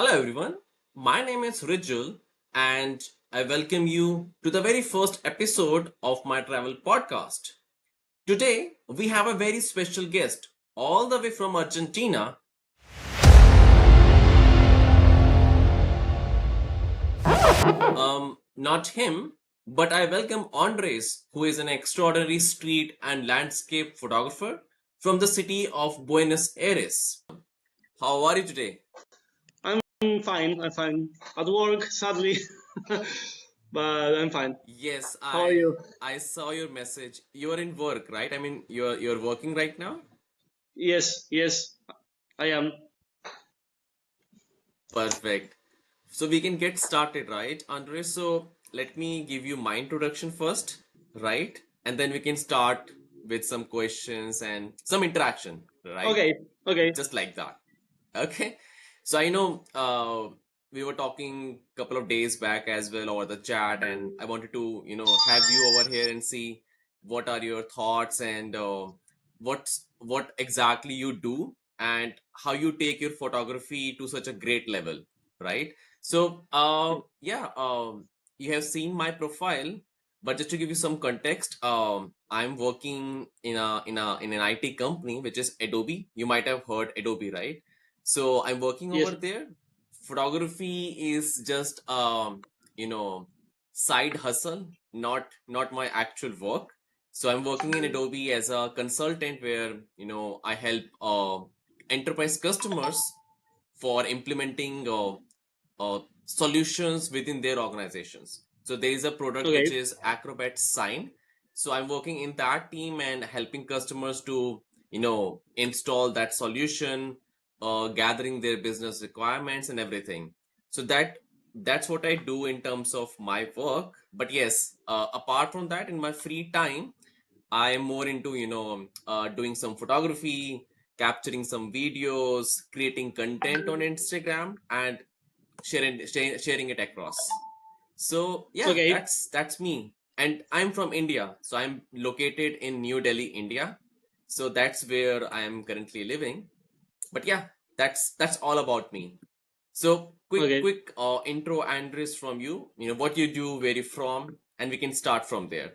Hello everyone, my name is Rijul and I welcome you to the very first episode of my travel podcast. Today we have a very special guest all the way from Argentina. Not him, but I welcome Andres, who is an extraordinary street and landscape photographer from the city of Buenos Aires. How are you today? I'm fine. I'm fine. At work, sadly, but I'm fine. Yes, How are I you? I saw your message. You're in work, right? I mean, you're working right now? Yes, yes, I am. Perfect. So we can get started, right, Andre? So let me give you my introduction first, right? And then we can start with some questions and some interaction, right? Okay, okay. Just like that. Okay. So I know we were talking a couple of days back as well over the chat, and I wanted to, have you over here and see what are your thoughts and what exactly you do and how you take your photography to such a great level, right? So yeah, you have seen my profile, but just to give you some context, I'm working in an IT company which is Adobe. You might have heard Adobe, right? So I'm working over Yes. there. Photography is just side hustle, not my actual work. So I'm working in Adobe as a consultant where I help enterprise customers for implementing solutions within their organizations. So there is a product which Okay, is Acrobat Sign. So I'm working in that team and helping customers to install that solution, gathering their business requirements and everything. So that's what I do in terms of my work. But yes, apart from that, in my free time, I am more into doing some photography, capturing some videos, creating content on Instagram, and sharing it across. So yeah, okay, that's me. And I'm from India, so I'm located in New Delhi, India. So that's where I am currently living. But yeah, that's all about me. So quick okay, quick intro, Andres, from you. What you do, where you from, and we can start from there.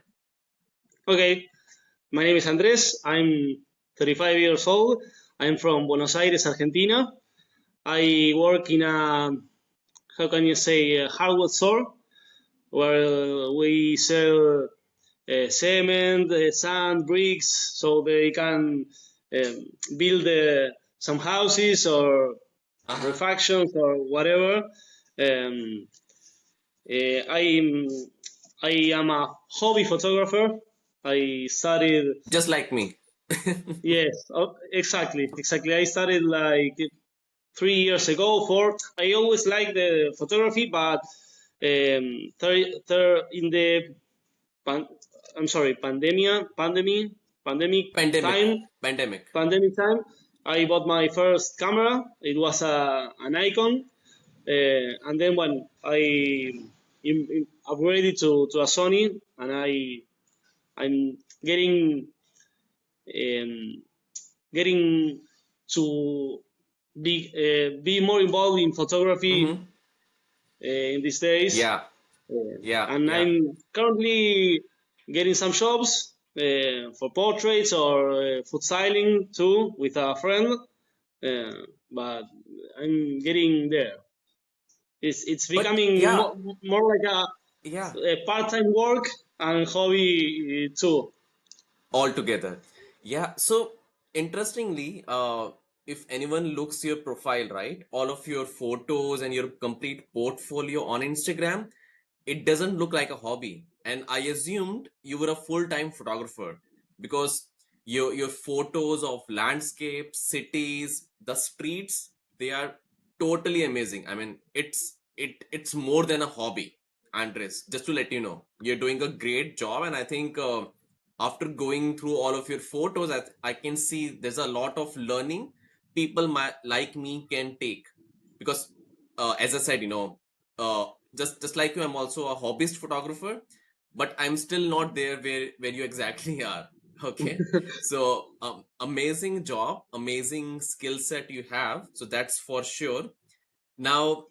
okay. My name is Andres. I'm 35 years old. I'm from Buenos Aires, Argentina. I work in a, how can you say, a hardware store where we sell cement, sand, bricks, so they can um, build some houses or Uh-huh. refactions or whatever. Um, uh, I I am a hobby photographer. I studied, Just like me. yes, exactly, exactly. I started like 3 years ago. Four. I always liked the photography, but in the pan, I'm sorry, pandemic Pandemic. time, Pandemic. pandemic time, I bought my first camera. It was an Nikon, and then when I upgraded to a Sony, and I'm um, getting to be more involved in photography Mm-hmm. in these days. Yeah. Yeah. And Yeah. I'm currently getting some jobs for portraits or food styling too with a friend. But I'm getting there. It's But becoming yeah. more like Yeah. a part-time work and hobby too. All together. Yeah. So interestingly, if anyone looks your profile, right, all of your photos and your complete portfolio on Instagram, it doesn't look like a hobby. And I assumed you were a full-time photographer because your photos of landscapes, cities, the streets, they are totally amazing. I mean, it's more than a hobby, Andres. Just to let you know, you're doing a great job, and I think after going through all of your photos, I can see there's a lot of learning people like me can take because, as I said, uh, just like you, I'm also a hobbyist photographer, but I'm still not there where you exactly are. Okay, so amazing job, amazing skill set you have. So that's for sure. Now,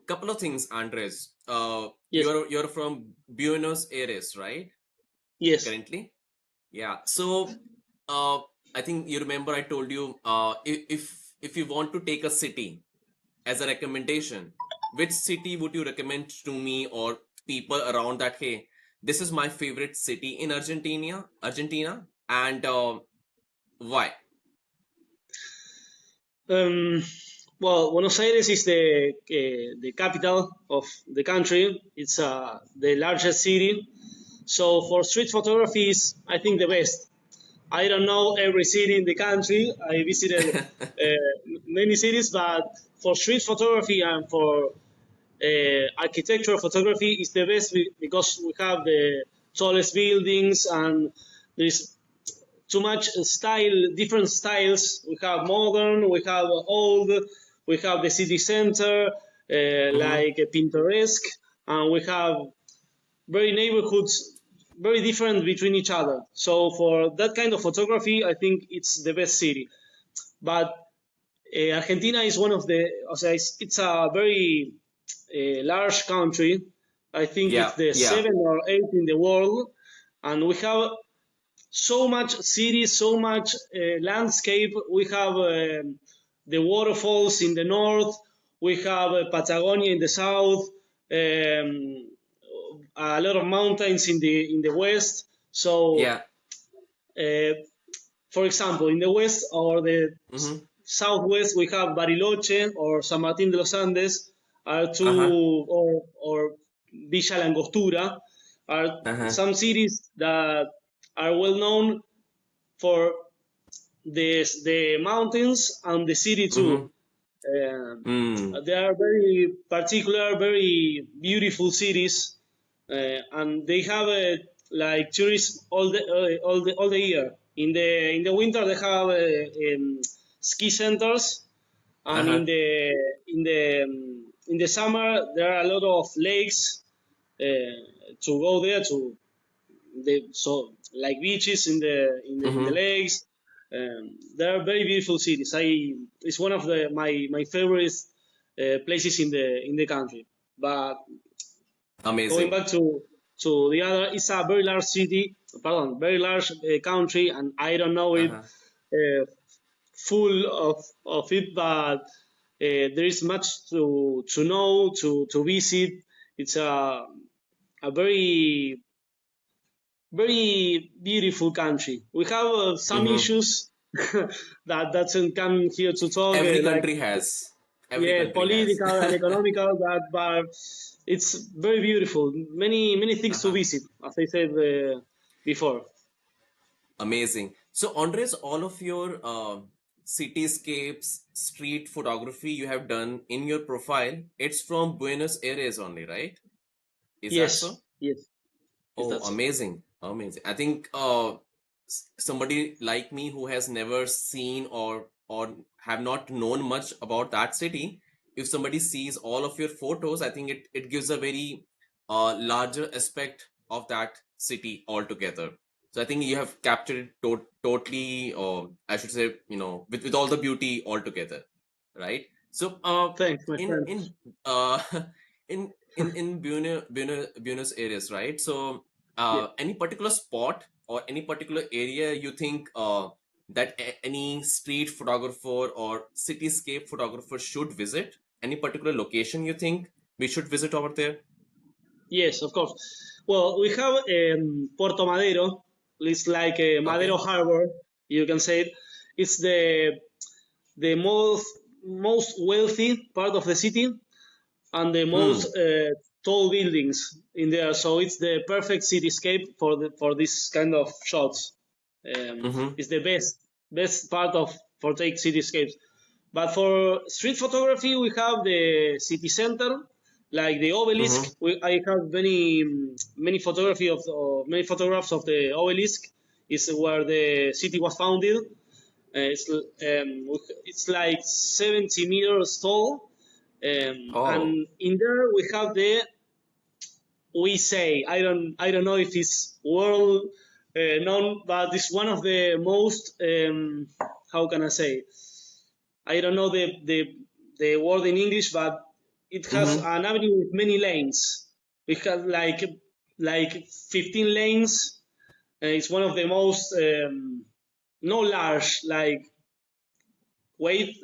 couple of things, Andres. Yes, You're from Buenos Aires, right? yes. Currently, yeah. So, I think you remember I told you, if you want to take a city as a recommendation, which city would you recommend to me or people around that? Hey, this is my favorite city in Argentina, and why? Um, well, Buenos Aires is the capital of the country. It's the largest city. So for street photography is, I think, the best. I don't know every city in the country. I visited many cities, but for street photography and for architectural photography is the best because we have the tallest buildings and there's too much style, different styles. We have modern, we have old, we have the city center, Mm-hmm. like a Pintoresque, and we have very neighborhoods, very different between each other. So for that kind of photography, I think it's the best city. But Argentina is one of the, o sea, it's a very large country. I think it's Yeah, the yeah. seventh or eighth in the world, and we have so much cities, so much landscape. We have the waterfalls in the north. We have Patagonia in the south. A lot of mountains in the west. So, Yeah. uh, for example, in the west or the Mm-hmm. southwest, we have Bariloche or San Martín de los Andes, are Uh-huh. two or Villa La Angostura, are Uh-huh. some cities that are well known for the mountains and the city Mm-hmm. too. Um, Mm. they are very particular, very beautiful cities, and they have like tourists all the year. In the winter, they have ski centers, and Uh-huh. in the summer there are a lot of lakes to go there to so like beaches in the Mm-hmm. lakes. They are very beautiful cities. It's one of my favorite places in the country. But going Amazing. back to the other, it's a very large city. Pardon, very large country, and I don't know it Uh-huh. full of it, but there is much to know to visit. It's a very beautiful country. We have some Mm-hmm. issues that doesn't come here to talk, Every like country has. Every yeah, country has. political and economical. But it's very beautiful. Many things to Uh-huh. visit, as I said before. Amazing. So, Andres, all of your cityscapes, street photography you have done in your profile, it's from Buenos Aires only, right? Is that Yes, so? yes, yes, Oh, that's so. amazing. Amazing. I think somebody like me who has never seen or have not known much about that city, if somebody sees all of your photos, I think it gives a very larger aspect of that city altogether. So I think you have captured it totally, or I should say, with all the beauty altogether, right? So Thanks, my in friend. in in Buenos Aires, right? So Yeah. any particular spot or any particular area you think that any street photographer or cityscape photographer should visit? Any particular location you think we should visit over there? Yes, of course. Well, we have Puerto Madero. It's like a Madero Okay. Harbor. You can say it. It's the most wealthy part of the city and the most Hmm. tall buildings in there. So it's the perfect cityscape for this kind of shots. Mm-hmm. It's the best part of for take cityscapes. But for street photography, we have the city center, like the Mm-hmm. obelisk. I have many photography many photographs of the obelisk. Is where the city was founded. It's like 70 meters tall, Oh. and in there we have the we say I don't know if it's world known, but it's one of the most how can I say I don't know the word in English, but it has Mm-hmm. an avenue with many lanes. We have like 15 lanes. It's one of the most no large like weight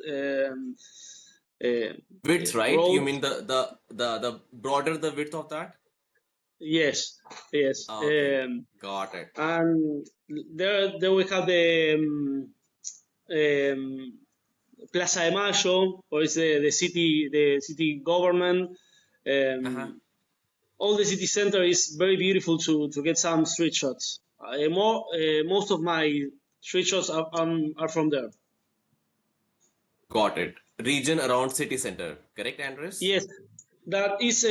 Width, right? You road. mean the broader the width of that? Yes, yes. Okay, got it. And there we have um, Plaza de Mayo, or is the city government. Uh-huh. All the city center is very beautiful to get some street shots. Most of my street shots are from there. Got it. Region around city center, correct, Andres? Yes, that is.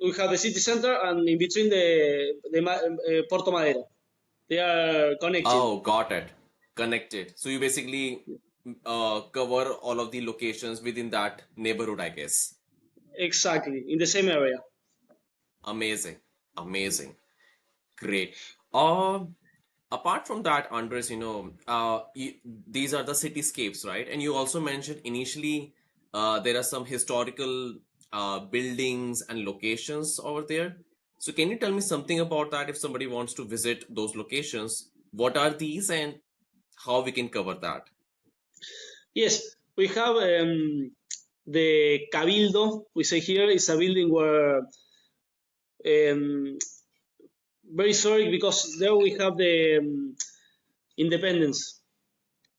We have the city center, and in between the Porto Madero. They are connected. Oh, got it. Connected. So you basically cover all of the locations within that neighborhood, I guess. Exactly, in the same area. Amazing. Amazing. Great. Um, Apart from that, Andres, these are the cityscapes, right? And you also mentioned initially there are some historical buildings and locations over there. So can you tell me something about that if somebody wants to visit those locations? What are these and how we can cover that? Yes, we have the Cabildo. We say here is a building where very sorry because there we have the independence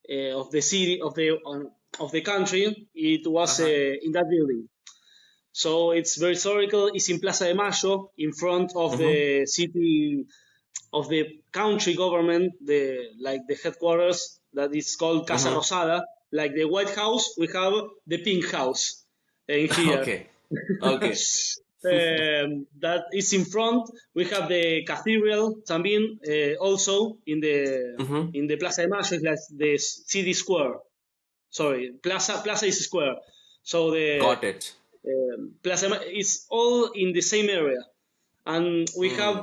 of the city of the country. It was Uh-huh. in that building. So it's very historical. It's in Plaza de Mayo, in front of Mm-hmm. the city of the country government, the headquarters that is called Casa Mm-hmm. Rosada. Like the White House, we have the Pink House in here. Okay. Okay. That is in front. We have the cathedral también also Mm-hmm. in the Plaza de Mayo, like the city square. Sorry, Plaza is square. So the Got it. Plaza is all in the same area. And we have Mm.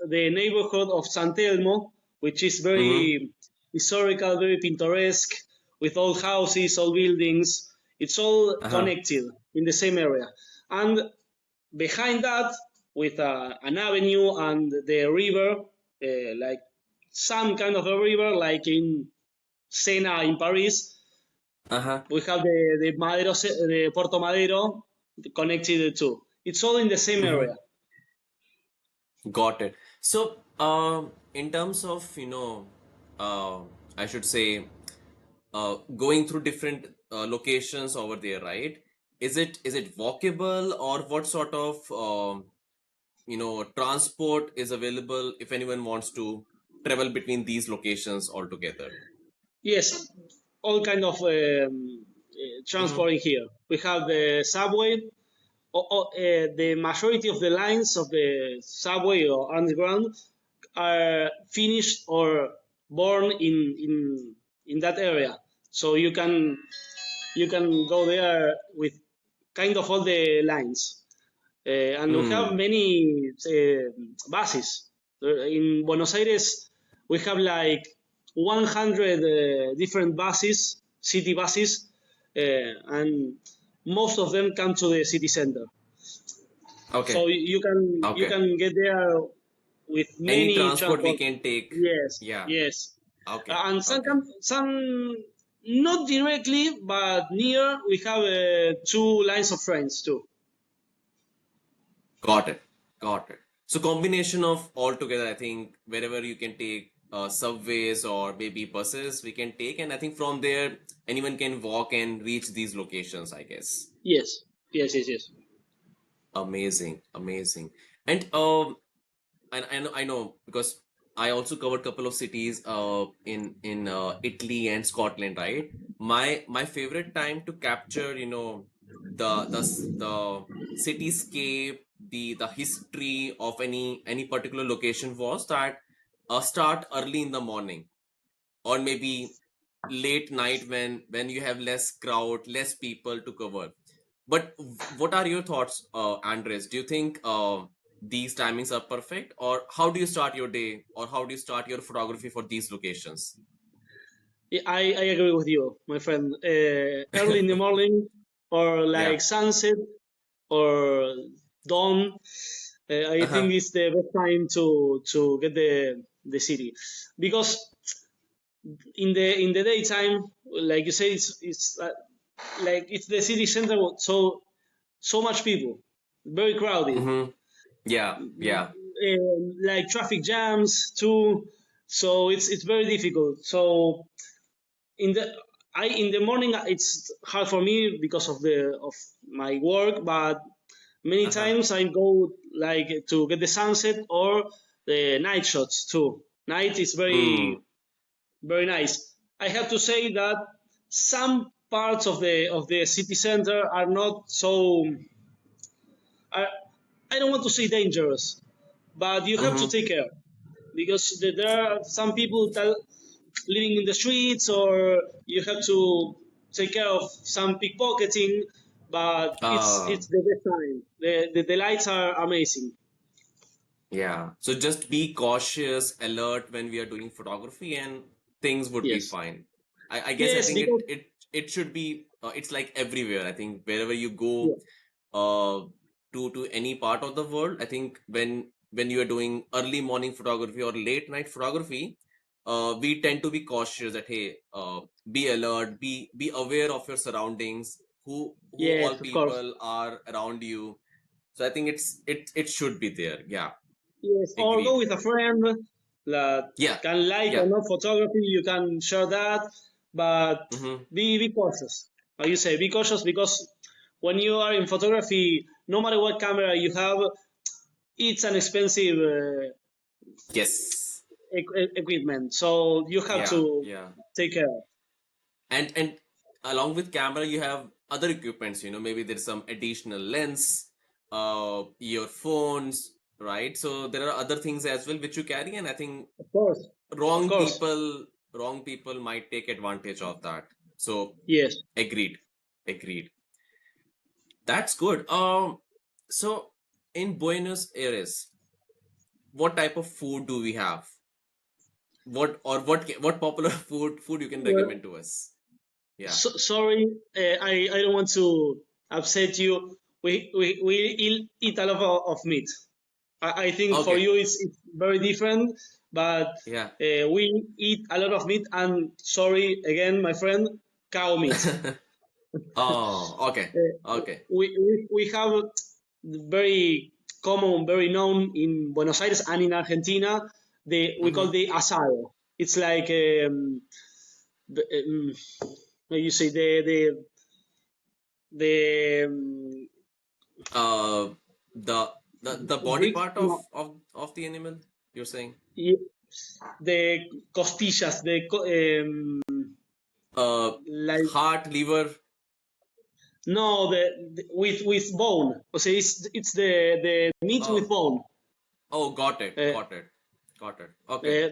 the neighborhood of San Telmo, which is Mm-hmm. very historical, very picturesque, with old houses, old buildings. It's all Uh-huh. connected in the same area. And behind that, with an avenue and the river, like some kind of a river, like in Sena in Paris, Uh-huh. we have the Porto Madero connected too. It's all in the same Mm-hmm. area. Got it. So, in terms of, uh, I should say, going through different locations over there, right? Is it walkable or what sort of transport is available if anyone wants to travel between these locations altogether? Yes, all kind of Mm-hmm. transport in here. We have the subway. The majority of the lines of the subway or underground are finished or born in that area. So you can go there with kind of all the lines. And we have Mm. many buses. In Buenos Aires, we have like 100 different buses, city buses, and most of them come to the city center. So Okay. you Okay. can get there with Any many transport we transport. can take. Yes, Yeah. yes. Okay. And Okay. some not directly, but near we have two lines of trains too. Got it. Got it. So combination of all together, I think wherever you can take subways or maybe buses, we can take, and I think from there anyone can walk and reach these locations, I guess. Yes, yes, yes, yes. Amazing, amazing. And I know because I also covered couple of cities in Italy and Scotland, right? My favorite time to capture, the cityscape, the history of any particular location was that start early in the morning or maybe late night when you have less crowd, less people to cover. But what are your thoughts, Andres? Do you think these timings are perfect, or how do you start your day, or how do you start your photography for these locations? I agree with you, my friend. Early in the morning, or Yeah. like sunset, or dawn. I think Uh-huh. it's the best time to get the city, because in the daytime, like you say, it's like it's the city center, so much people, very crowded, Mm-hmm. Yeah. Yeah. like traffic jams too. So it's very difficult. So in the in the morning it's hard for me because of my work, but many Uh-huh. times I go like to get the sunset or the night shots too. Night is Mm. very nice. I have to say that some parts of the city center are not so. Are, I don't want to say dangerous, but you have to Mm-hmm. take care, because there are some people that living in the streets, or you have to take care of some pickpocketing. But Uh, it's the best time. The lights are amazing. yeah. So just be cautious, alert when we are doing photography, and things would be Yes, fine. I guess I yes, think because it should be it's like everywhere. I think wherever you go yeah, uh to any part of the world, I think when you are doing early morning photography or late night photography, we tend to be cautious that hey, be alert, be aware of your surroundings, who all yes, of course. people are around you. So I think it should be there. Yeah. Yes, or go Agreed. with a friend that Yeah. can like or Yeah. not photography. You can share that, but Mm-hmm. be cautious. How you say, be cautious, because when you are in photography, no matter what camera you have, it's an expensive Yes. equipment. So you have Yeah. to Yeah. take care. And along with camera, you have other equipments. Maybe there's some additional lens, earphones, right? So there are other things as well which you carry, and I think Of course, of wrong course. people, wrong people might take advantage of that. So Yes. agreed. Agreed. That's good. So in Buenos Aires, what type of food do we have? What popular food you can Well, recommend to us? Yeah. sorry, I don't want to upset you. We eat a lot of meat. I think for Okay. you it's very different, but Yeah. we eat a lot of meat. And sorry again, my friend, cow meat. Oh, okay. Uh, Okay. we have very common, very known in Buenos Aires and in Argentina. We call Mm-hmm. the asado. It's like um, how you say the Uh, the the body brick, part of no, the animal, you're saying? the costillas, Uh, like heart, liver. no, with bone. O sea, it's the meat with Oh, bone. oh, got it, Uh, got it, got it. Okay.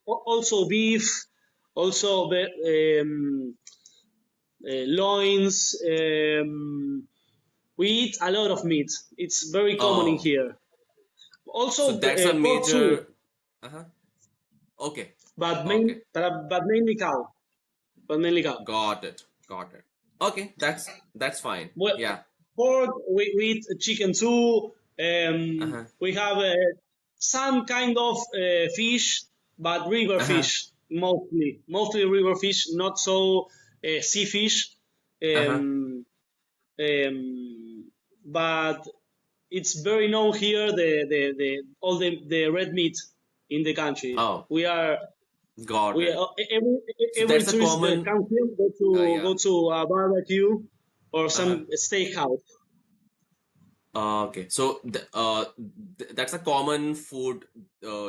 Also beef, also loins. We eat a lot of meat. It's very common in Oh, here. so Also that's a pork too, major. Uh-huh. Okay. but Okay. mainly cow. But mainly cow. Got it. Got it. Okay, that's fine. Well, Yeah. pork, we eat chicken too. Uh-huh. We have some kind of fish, but river Uh-huh. fish mostly. Mostly river fish, not so sea fish. Uh-huh. Um, but it's very known here, the all the red meat in the country. Oh, We are got we it. every So every that's a tourist that common. comes here go Yeah. to a barbecue or Uh-huh. some steakhouse. Okay. So that's a common food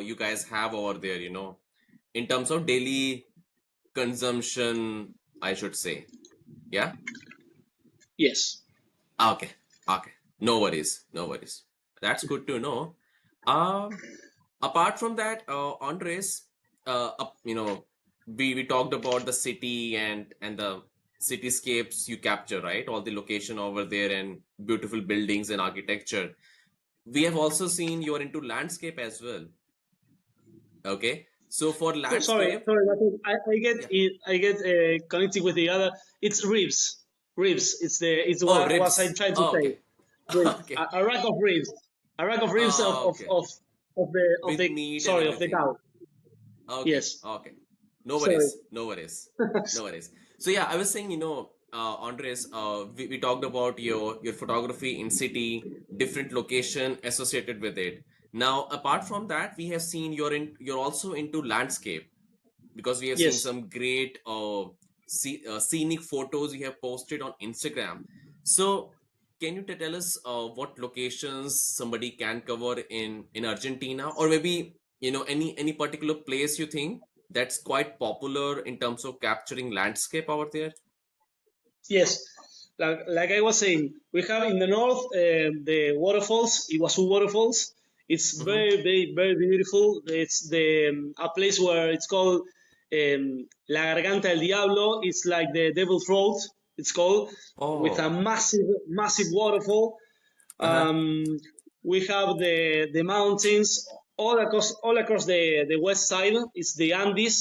you guys have over there, in terms of daily consumption, I should say. Yeah. Yes. Okay. Okay. No worries. No worries. That's good to know. Um, Apart from that, Andres, we talked about the city and the cityscapes you capture, right? All the location over there and beautiful buildings and architecture. We have also seen you're into landscape as well. Okay. So for Sorry, landscape, sorry, but I get yeah. it. I get connected with the other. It's ribs. Ribs. It's Oh, what I ribs. tried to Oh, say. okay. Ribs. Okay. A rack of ribs. A rack of ribs Okay. of With the meat and sorry of the everything. cow. Okay. Yes. Okay. No Sorry. worries. No worries. No worries. So yeah, I was saying, Andres, we talked about your photography in city, different location associated with it. Now, apart from that, we have seen you're also into landscape, because we have seen Yes. some great scenic photos you have posted on Instagram. So, can you tell us what locations somebody can cover in Argentina, or maybe any particular place you think that's quite popular in terms of capturing landscape over there? Yes, like I was saying, we have in the north the waterfalls, Iguazu waterfalls. It's Mm-hmm. very beautiful. It's the a place where it's called La Garganta del Diablo. It's like the Devil's Throat. It's called with a Oh, massive waterfall. uh-huh, Um, we have the mountains all across the west side. It's the Andes.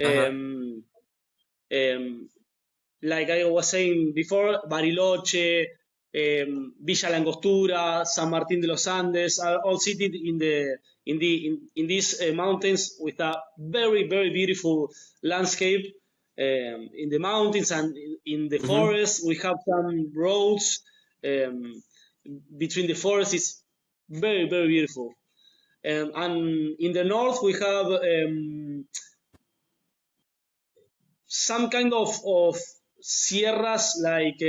uh-huh. Um, um, like I was saying before, Bariloche, Villa Langostura, San Martín de los Andes are all seated in these mountains with a very beautiful landscape. In the mountains and in the Mm-hmm. forest, we have some roads um, between the forests. It's very beautiful. And in the north, we have some kind of sierras like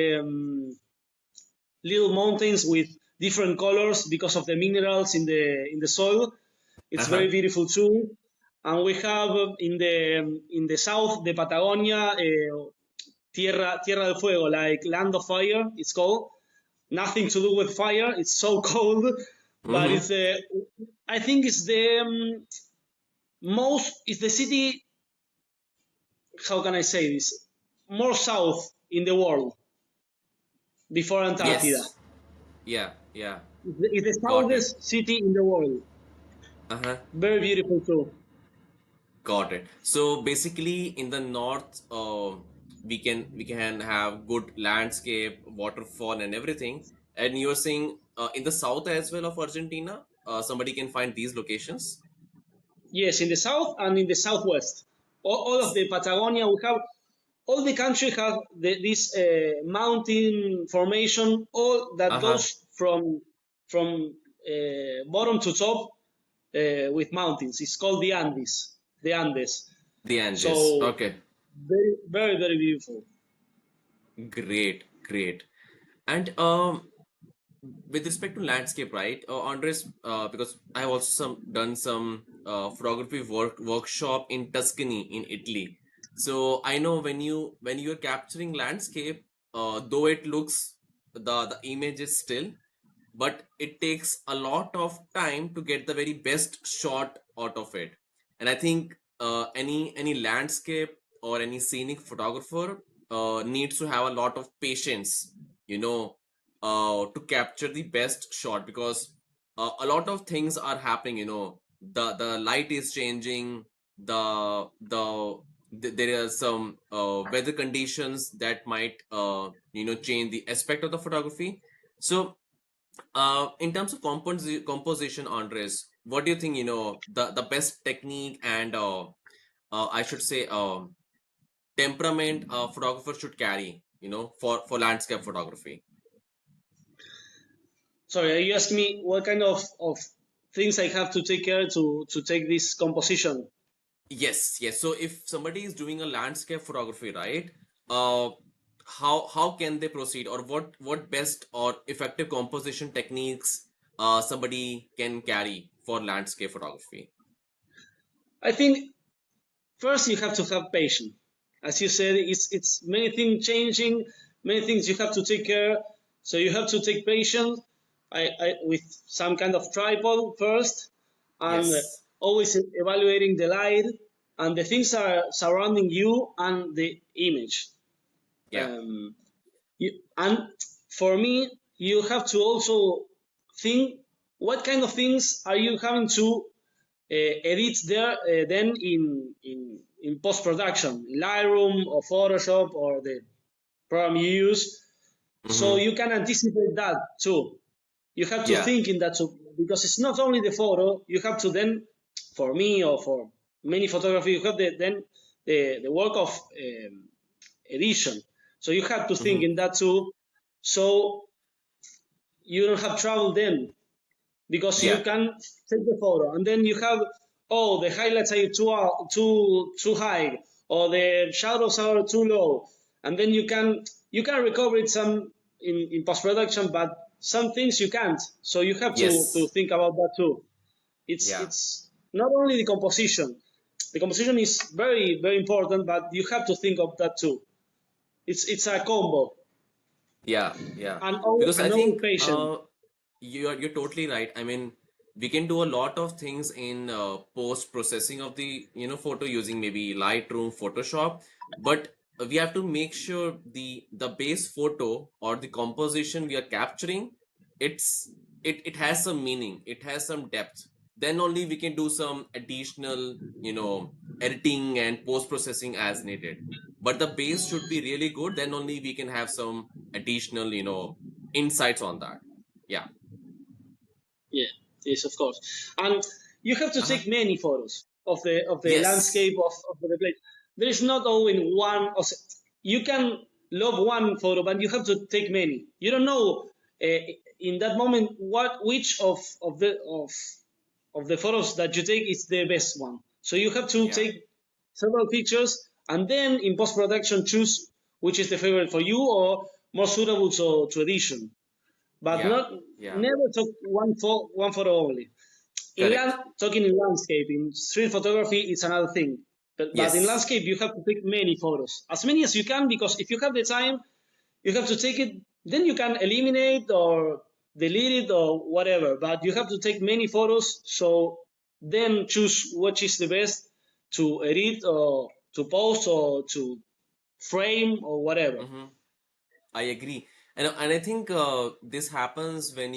little mountains with different colors because of the minerals in the soil. It's very Uh-huh. beautiful too. And we have in the south the Patagonia, Tierra del Fuego, like Land of Fire. It's called nothing to do with fire. It's so cold, but Mm-hmm. I think it's the most. It's the city. How can I say this? More south in the world before Antarctica. Yes. Yeah. Yeah. It's the Got it. southest city in the world. Uh-huh. Very beautiful too. Got it. So basically, in the north, we can have good landscape, waterfall, and everything. And you're saying in the south as well of Argentina, somebody can find these locations. Yes, in the south and in the southwest. All of the Patagonia, we have all the country have this mountain formation, all that Uh-huh. goes from bottom to top with mountains. It's called the Andes. The Andes. The Andes. So Okay. very beautiful. Great. Great. And with respect to landscape, right, Andres, because I have also done some photography workshop in Tuscany in Italy. So I know when you're capturing landscape, though it looks the image is still, but it takes a lot of time to get the very best shot out of it. And I think any landscape or any scenic photographer needs to have a lot of patience, you know to capture the best shot, because a lot of things are happening. The light is changing, there are some weather conditions that might change the aspect of the photography. So in terms of composition, Andres, what do you think, the best technique and I should say temperament a photographer should carry, for landscape photography? Sorry, are you asking me what kind of things I have to take care to take this composition? Yes, yes. So if somebody is doing a landscape photography, right? Uh, how can they proceed, or what best or effective composition techniques somebody can carry for landscape photography? I think first you have to have patience. As you said, it's many things changing, many things you have to take care. So you have to take patience. With some kind of tripod first, and Yes. always evaluating the light and the things are surrounding you and the image. Yeah. Um, and for me, you have to also think what kind of things are you having to edits there then in post production, in Lightroom or Photoshop or the program you use. So Mm-hmm. you can anticipate that too. You have to Yeah. think in that too, because it's not only the photo. You have to then, for me or for many photography, you have then the work of edition. So you have to think Mm-hmm. in that too. So you don't have trouble then, because you Yeah. can take the photo and then you have, oh, the highlights are too high, or the shadows are too low, and then you can recover it some in post production, but some things you can't. So you have to Yes. think about that too. Yeah. It's not only the composition. The composition is very very important, but you have to think of that too. It's a combo, Yeah. Yeah. Because and I always think patient. you're totally right. I mean, we can do a lot of things in post processing of the photo using maybe Lightroom, Photoshop, but we have to make sure the base photo or the composition we are capturing, it has some meaning, it has some depth. Then only we can do some additional editing and post processing as needed. But the base should be really good. Then only we can have some additional insights on that. Yeah. Yeah, yes, of course. And you have to Uh-huh. take many photos of the Yes. landscape of the place. There is not only one. You can love one photo, but you have to take many. You don't know uh, in that moment which of the photos that you take is the best one. So you have to Yeah. take several pictures and then in post production choose which is the favorite for you or more suitable to edition, but Yeah. not Yeah. never took one photo only. Correct. Talking in landscape, in street photography, it's another thing. But in Yes. landscape, you have to take many photos, as many as you can, because if you have the time, you have to take it. Then you can eliminate or delete it or whatever. But you have to take many photos, so then choose which is the best to edit or to post or to frame or whatever. Mm-hmm. I agree. And I think this happens when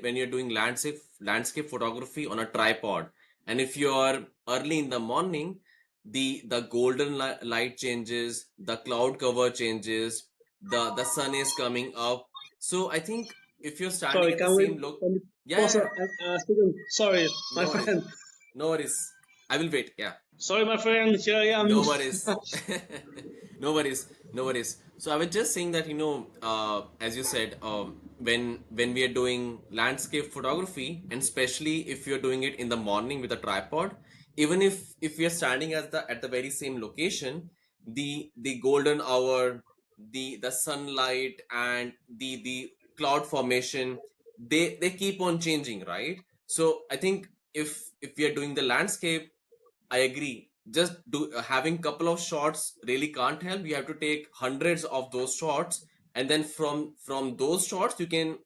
when you're doing landscape photography on a tripod. And if you're early in the morning, the golden light changes, the cloud cover changes, the sun is coming up. So I think if you're standing Sorry, at the can we, same look, can we yeah, pause yeah, yeah. a second? Sorry, my No worries. friend. No worries. I will wait. Yeah. Sorry, my friend. Here I am. No worries. No worries. No worries. So I was just saying that, as you said, when we are doing landscape photography, and especially if you're doing it in the morning with a tripod, even if we are standing at the very same location, the golden hour, the sunlight and the cloud formation, they keep on changing, right? So I think if we are doing the landscape, I agree. Just having couple of shots really can't help. You have to take hundreds of those shots, and then from those shots you can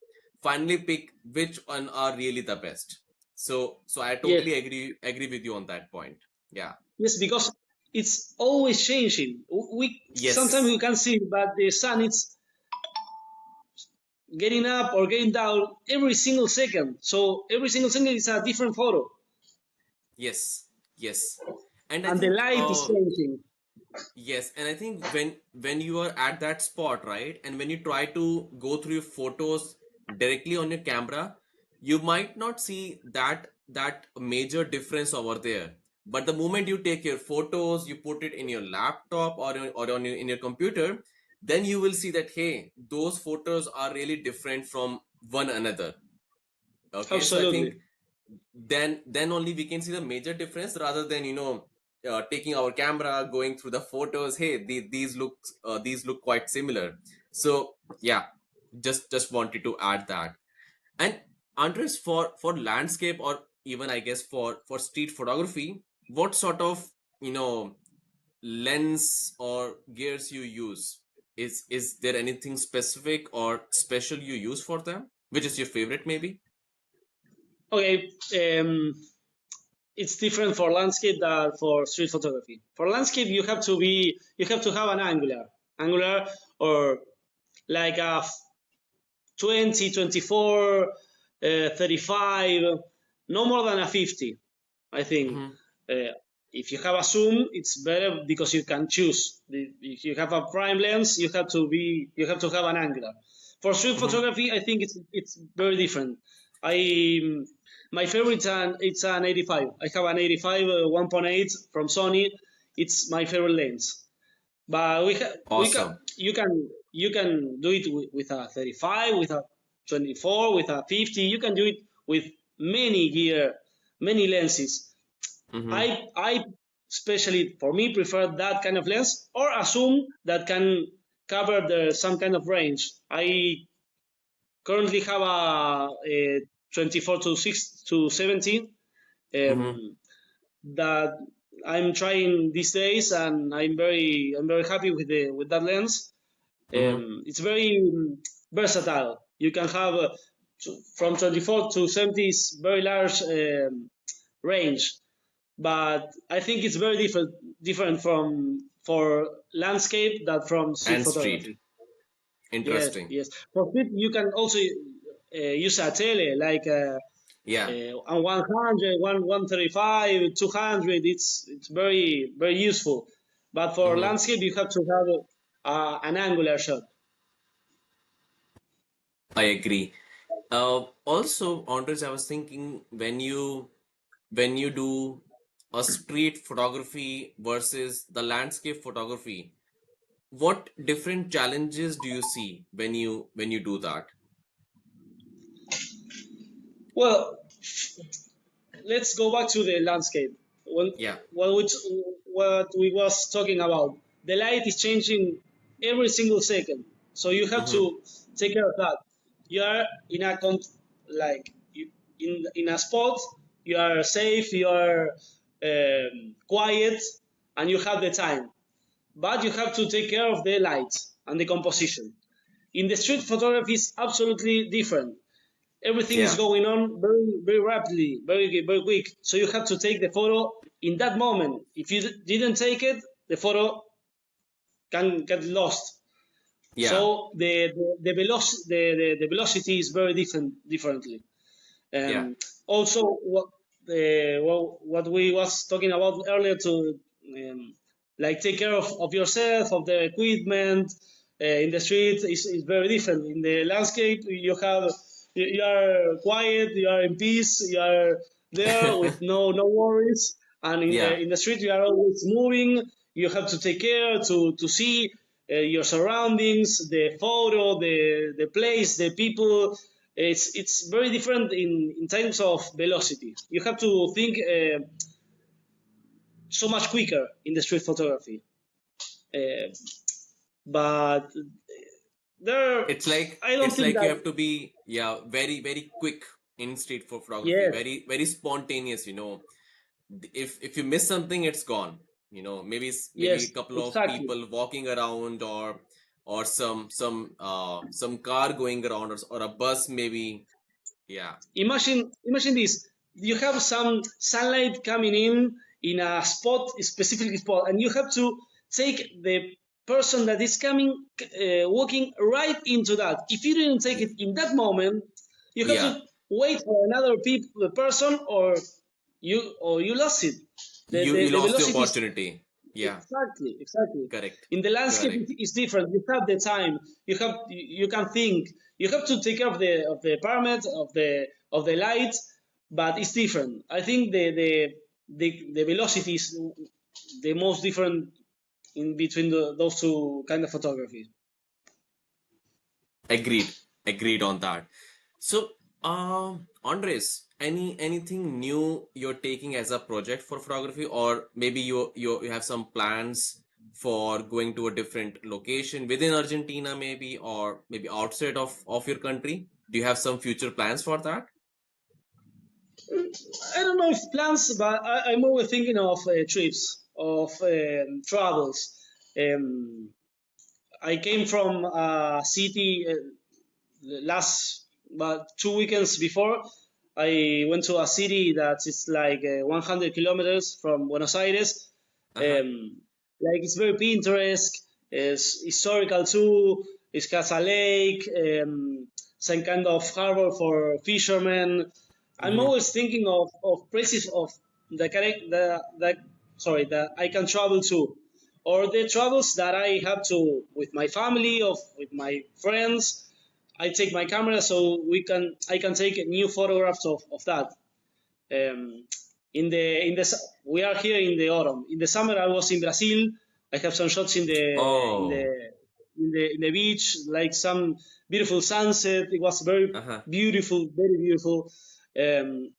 finally pick which one are really the best. So I Yes, totally agree with you on that point. Yeah. yes, because it's always changing. We sometimes Yes. we can see, but the sun is getting up or getting down every single second. So every single second is a different photo, Yes. Yes. And I and the think light is changing. yes, and I think when you are at that spot, right, and when you try to go through your photos directly on your camera, you might not see that major difference over there. But the moment you take your photos, you put it in your laptop or in your computer, then you will see that hey, those photos are really different from one another. Okay, so I think Absolutely. then only we can see the major difference rather than taking our camera going through the photos. Hey, these look quite similar. So yeah, just wanted to add that. And Andres, for landscape or even I guess for street photography, what sort of you know lens or gears you use? Is there anything specific or special you use for them, which is your favorite maybe? Okay, it's different for landscape than for street photography. For landscape, you have to have an angular, or like a 20, 24, 35, no more than a 50. I think Mm-hmm. if you have a zoom, it's better because you can choose. If you have a prime lens, you have to have an angular. For street Mm-hmm. photography, I think it's very different. I my favorite it's an 85. I have an 85 1.8 from Sony. It's my favorite lens. But we can Awesome. you can do it with a 35, with a 24, with a 50. You can do it with many gear, many lenses. Mm-hmm. I especially for me prefer that kind of lens or a zoom that can cover some kind of range. I currently have a 24 to 6 to 70 Mm-hmm. that I'm trying these days, and I'm very happy with that lens. Mm-hmm. It's very versatile. You can have from 24 to 70 is very large range, but I think it's very different from for landscape than from street And street. photography. Yes, Interesting. yes. For street, you can also use a tele like Yeah. on 100, 135, 200. It's very useful. But for Mm-hmm. landscape, you have to have an angular shot. I agree. Also, Andres, I was thinking when you do a street photography versus the landscape photography, what different challenges do you see when you do that? Well, let's go back to the landscape. When Yeah. what we, what we was talking about, the light is changing every single second, so you have Mm-hmm. to take care of that. You are in a like in a spot. You are safe. You are quiet, and you have the time. But you have to take care of the light and the composition. In the street photography, is absolutely different. Everything is Yeah. going on very rapidly, very quick. So you have to take the photo in that moment. If you didn't take it, the photo can get lost. Yeah. So the velocity is very differently. Yeah. Also, what we was talking about earlier to like take care of yourself, of the equipment in the street is very different. In the landscape, you are quiet, you are in peace, you are there with no worries, and Yeah. in the street you are always moving. You have to take care to see your surroundings, the photo, the place, the people. It's very different in terms of velocity. You have to think so much quicker in the street photography. Uh, but there, I don't It's think like you that. have to be, yeah, very quick in street photography, Yes, very spontaneous, you know. If you miss something, it's gone. You know, maybe a yes, couple of exactly. people walking around, or some car going around, or a bus maybe. Yeah. Imagine this: you have some sunlight coming in a spot, a specific spot, and you have to take the person that is coming walking right into that. If you didn't take it Y- in that moment, you have Yeah. to wait for another person, or you lost it. You The lost the velocity is opportunity. Yeah. exactly. Correct. In the landscape, Correct. it's different. You have the time. You can think. You have to take care of the parameters of the light, but it's different. I think the velocity is the most different in between those two kind of photography. Agreed. Agreed on that. So, Andres, anything new you're taking as a project for photography, or maybe you have some plans for going to a different location within Argentina, maybe, or maybe outside of your country? Do you have some future plans for that? I don't know if plans, but I'm always thinking of trips, of travels. Um, I came from a city last but 2 weekends before. I went to a city that is like 100 kilometers from Buenos Aires. Uh-huh. Like it's very Pinterest. It's historical too. It has a lake, some kind of harbor for fishermen. I'm Mm-hmm. always thinking of places of the sorry, that I can travel to, or the travels that I have to with my family or with my friends. I take my camera so I can take new photographs of that. Um, we are here in the autumn. In the summer, I was in Brazil. I have some shots Oh, in the beach, like some beautiful sunset. It was uh-huh. beautiful, very beautiful.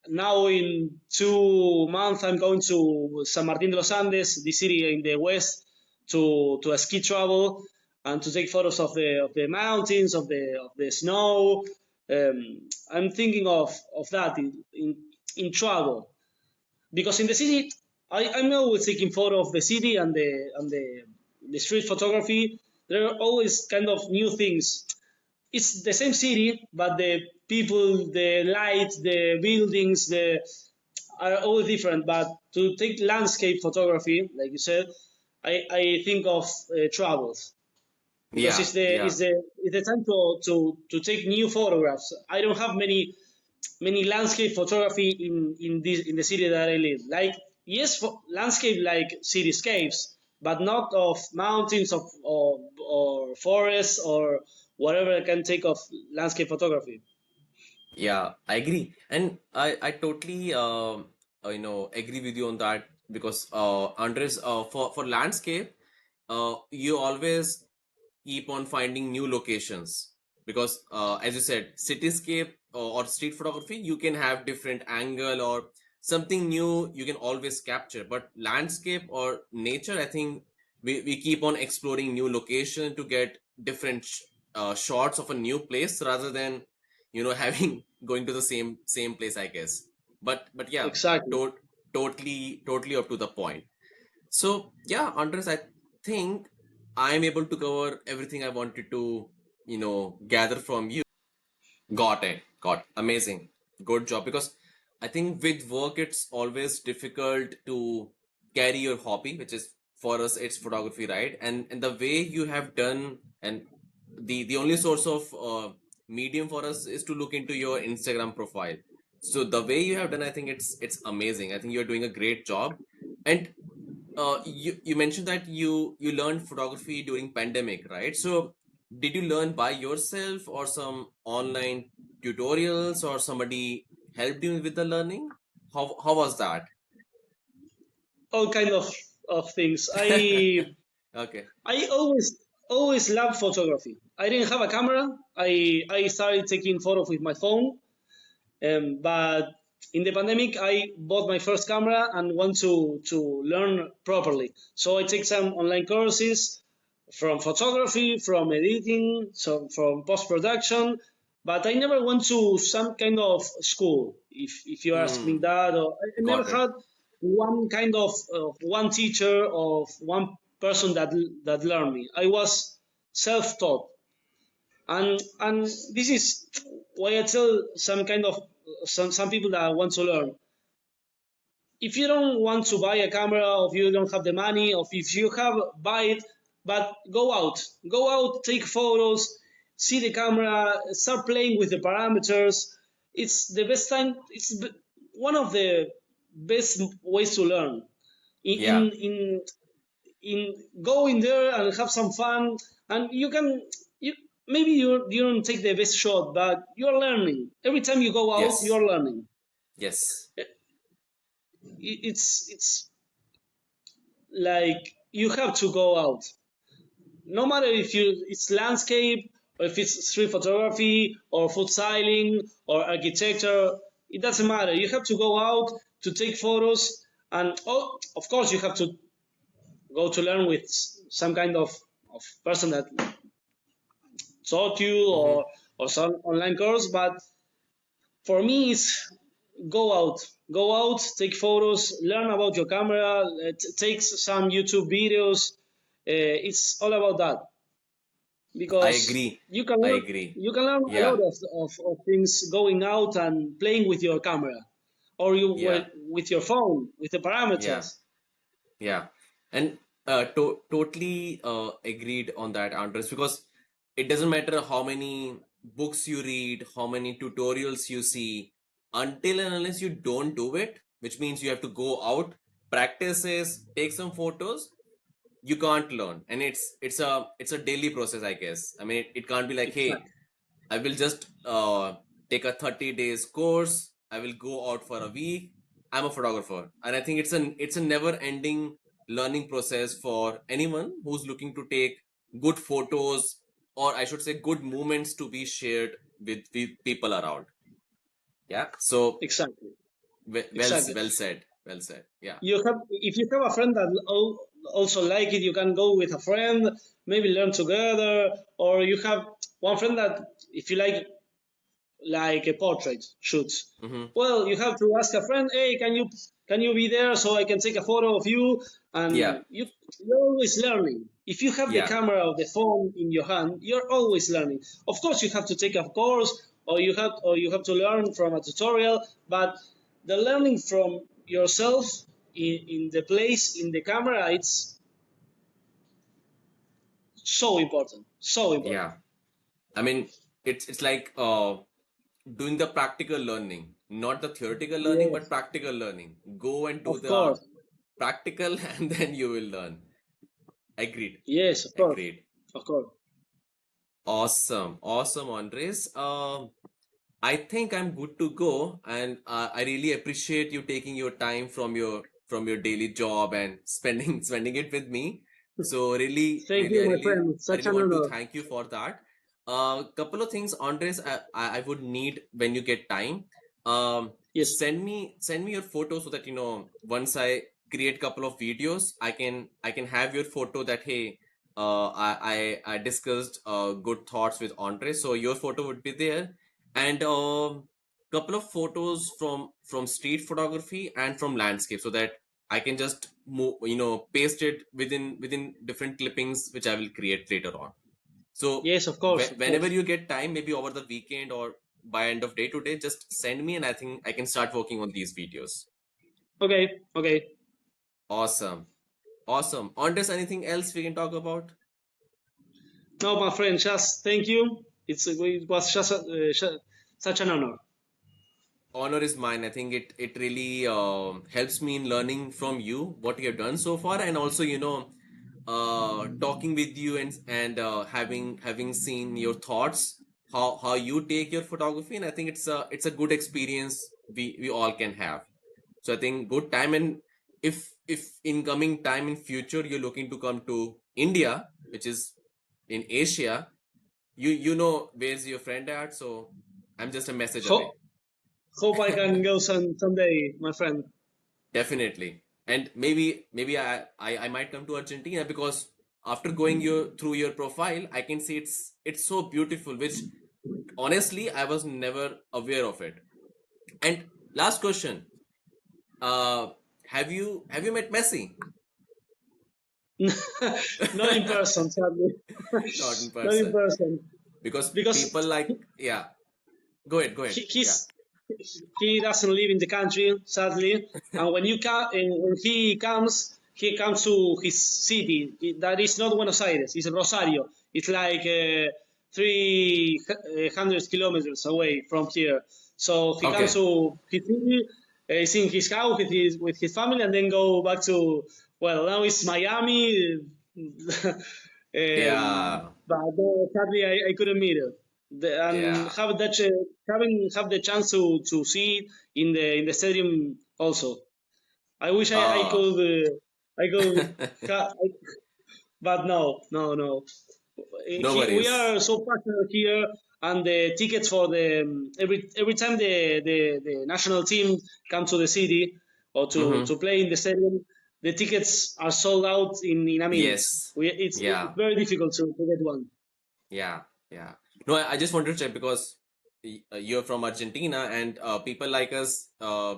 Now in 2 months, I'm going to San Martin de los Andes, the city in the west, to a ski travel and to take photos of the mountains, of the snow. I'm thinking of that in travel because in the city I'm always taking photo of the city and the street photography. There are always kind of new things. It's the same city, but the people, the lights, the buildings, the are all different. But to take landscape photography, like you said, I think of travels because Yeah, yeah. it's the time to take new photographs. I don't have many landscape photography in the city that I live. Like yes, landscape like cityscapes, but not of mountains or forests or whatever I can take of landscape photography. Yeah, I agree. And I totally agree with you on that because Andres, for landscape, you always keep on finding new locations because as you said, cityscape or street photography, you can have different angle or something new you can always capture. But landscape or nature, I think we keep on exploring new location to get different shots of a new place rather than having going to the same place, I guess. But yeah, Exactly. to- totally up to the point. So yeah, Andres, I think I'm able to cover everything I wanted to gather from you. Got it. Got amazing. Good job. Because I think with work, it's always difficult to carry your hobby, which is for us, it's photography, right? And the way you have done, and the only source of medium for us is to look into your Instagram profile. So the way you have done, I think it's amazing. I think you're doing a great job. And you mentioned that you learned photography during pandemic, right? So did you learn by yourself or some online tutorials or somebody helped you with the learning? How was that? All kind of things. Okay. I always loved photography. I didn't have a camera. I started taking photos with my phone. But in the pandemic, I bought my first camera and want to learn properly. So I take some online courses from photography, from editing, so from post production. But I never went to some kind of school. If you ask me Hmm. that, or I never Got it. had one kind of one teacher of one person that learned me. I was self-taught and this is why I tell some people that want to learn. If you don't want to buy a camera, or if you don't have the money, or if you have buy it, but go out, take photos, see the camera, start playing with the parameters. It's the best time. One of the best ways to learn. In Yeah. in go in there and have some fun and you maybe you don't take the best shot but you're learning every time you go out Yes. you're learning. Yes. It's like you have to go out no matter if you it's landscape or if it's street photography or food styling or architecture. It doesn't matter, you have to go out to take photos and oh, of course you have to go to learn with some kind of person that taught you Mm-hmm. or some online course. But for me, it's go out, go out, take photos, learn about your camera, take some YouTube videos. It's all about that I because agree. I agree. you can learn a lot Yeah. of things going out and playing with your camera or Yeah. with your phone with the Yeah. parameters. Yeah, and totally agreed on that, Andres, because it doesn't matter how many books you read, how many tutorials you see, until and unless you don't do it, which means you have to go out, practices, take some photos. You can't learn, and it's a daily process, I guess. I mean, it can't be like, hey, Exactly. I will just take a 30 days course. I will go out for a week. I'm a photographer. And I think it's a never ending learning process for anyone who's looking to take good photos, or I should say good moments to be shared with people around. Yeah. So Exactly. well Exactly. well said. Well said. Yeah. You have, if you have a friend that also like it, you can go with a friend, maybe learn together, or you have one friend that if you like a portrait shoots. Hmm. Well, you have to ask a friend, hey, can you be there so I can take a photo of you? Yeah. And you're always learning. If you have the Yeah. camera of the phone in your hand, you're always learning. Of course, you have to take a course, or you have to learn from a tutorial. But the learning from yourself in the place in the camera, it's so important, so important. Yeah. I mean, it's like doing the practical learning, not the theoretical learning, but Yes, practical learning. Go and do of the course. practical and then you will learn. Agreed. Yes, of course, Agreed. of course. Awesome. Awesome, Andres. I think I'm good to go, and I really appreciate you taking your time from your daily job and spending spending it with me. So really, Thank really, you, my friend. I Such really an want to honor. thank you for that. Couple of things, Andres, I would need when you get time. Yes, Send me your photo so that once I create couple of videos, I can have your photo that, hey, I discussed good thoughts with Andre, so your photo would be there, and couple of photos from street photography and from landscape, so that I can just move, paste it within different clippings which I will create later on. So yes, of course, of whenever course. you get time, maybe over the weekend or by end of day today, just send me, and I think I can start working on these videos. Okay, okay. Awesome, awesome. Andres, anything else we can talk about? No, my friend, just thank you. It was just such an honor. Honor is mine. I think it really helps me in learning from you what you have done so far, and also talking with you and having seen your thoughts, how you take your photography, and I think it's a good experience we all can have. So I think good time, and if in coming time in future you're looking to come to India, which is in Asia, you know where's your friend at, so I'm just a message away. Hope I can go someday, my friend. Definitely. And maybe I might come to Argentina, because after going through your profile, I can see it's so beautiful, which honestly I was never aware of it. And last question, uh have you met Messi? Not in person, sadly. Not in Not in person. person, Because people because like, yeah, go ahead. he, Yeah. he's he doesn't live in the country, sadly. And when he comes to his city. That is not Buenos Aires. It's Rosario. It's like 300 kilometers away from here. So he comes Okay. to his city, is in his house with his family, and then go back to. Well, now it's Miami. Yeah. But sadly, I couldn't meet her. And Yeah. have the chance to see it in the stadium also. I wish I uh could I could but no. no We worries. are so passionate here, and the tickets for every time the national team come to the city or to Mm-hmm. play in the stadium, the tickets are sold out in a minute. Yes. It's Yeah. very difficult to get one. Yeah, yeah. No, I just wanted to check because you're from Argentina, and people like us,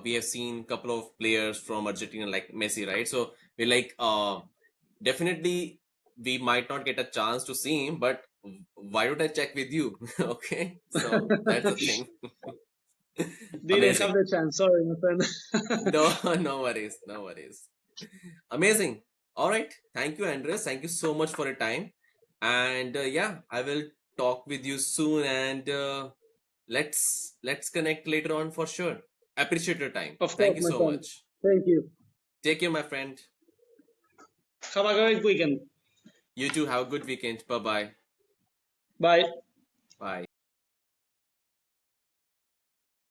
we have seen couple of players from Argentina like Messi, right? So we're like, definitely we might not get a chance to see him, but why don't I check with you? Okay, so that's the thing. Didn't have Amazing. the chance. Sorry, my friend. No, no worries, no worries. Amazing. All right. Thank you, Andres. Thank you so much for your time. And yeah, I will talk with you soon. And let's connect later on for sure. Appreciate your time. Of Thank course, you my so friend. much. Thank you. Take care, my friend. Have a great weekend. You too. Have a good weekend. Bye bye. Bye. Bye.